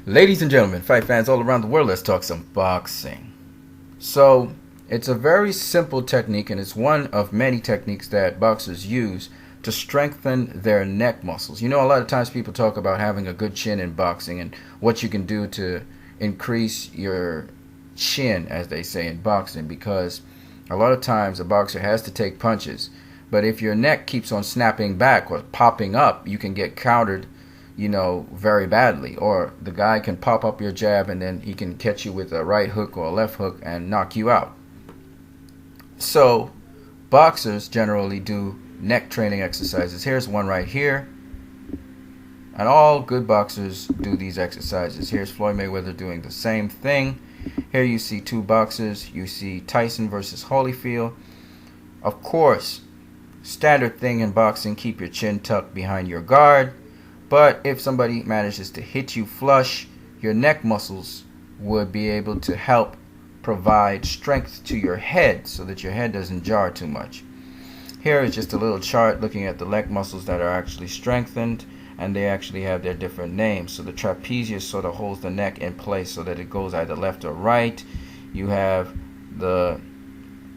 Ladies and gentlemen, fight fans all around the world, let's talk some boxing. So, it's a very simple technique, and it's one of many techniques that boxers use to strengthen their neck muscles. You know, a lot of times people talk about having a good chin in boxing and what you can do to increase your chin, as they say in boxing, because a lot of times a boxer has to take punches. But if your neck keeps on snapping back or popping up, you can get countered, very badly. Or the guy can pop up your jab and then he can catch you with a right hook or a left hook and knock you out. So boxers generally do neck training exercises. Here's one right here. And all good boxers do these exercises. Here's Floyd Mayweather doing the same thing. Here you see two boxers. You see Tyson versus Holyfield. Of course, standard thing in boxing, keep your chin tucked behind your guard. But if somebody manages to hit you flush, your neck muscles would be able to help provide strength to your head so that your head doesn't jar too much. Here is just a little chart looking at the leg muscles that are actually strengthened, and they actually have their different names. So the trapezius sort of holds the neck in place so that it goes either left or right. You have the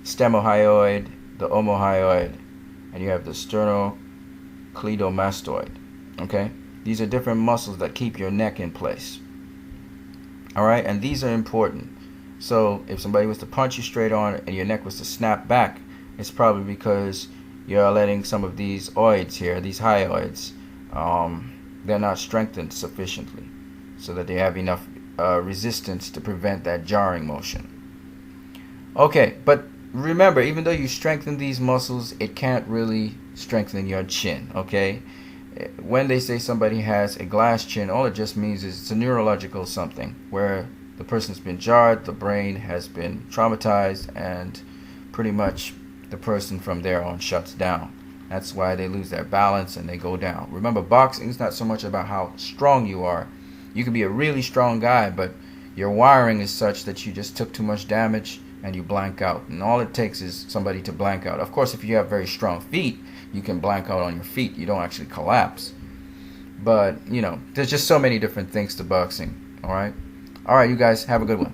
stemohyoid, the omohyoid, and you have the sternocleidomastoid. Okay? These are different muscles that keep your neck in place. Alright? And these are important. So if somebody was to punch you straight on and your neck was to snap back, it's probably because you're letting some of these oids here, these hyoids, they're not strengthened sufficiently so that they have enough resistance to prevent that jarring motion. Okay, but remember, even though you strengthen these muscles, it can't really strengthen your chin, okay? When they say somebody has a glass chin, all it just means is it's a neurological something where the person's been jarred, the brain has been traumatized, and pretty much the person from there on shuts down. That's why they lose their balance and they go down. Remember, boxing is not so much about how strong you are. You can be a really strong guy, but your wiring is such that you just took too much damage and you blank out. And all it takes is somebody to blank out. Of course, if you have very strong feet, you can blank out on your feet. You don't actually collapse. But, there's just so many different things to boxing. All right, you guys, have a good one.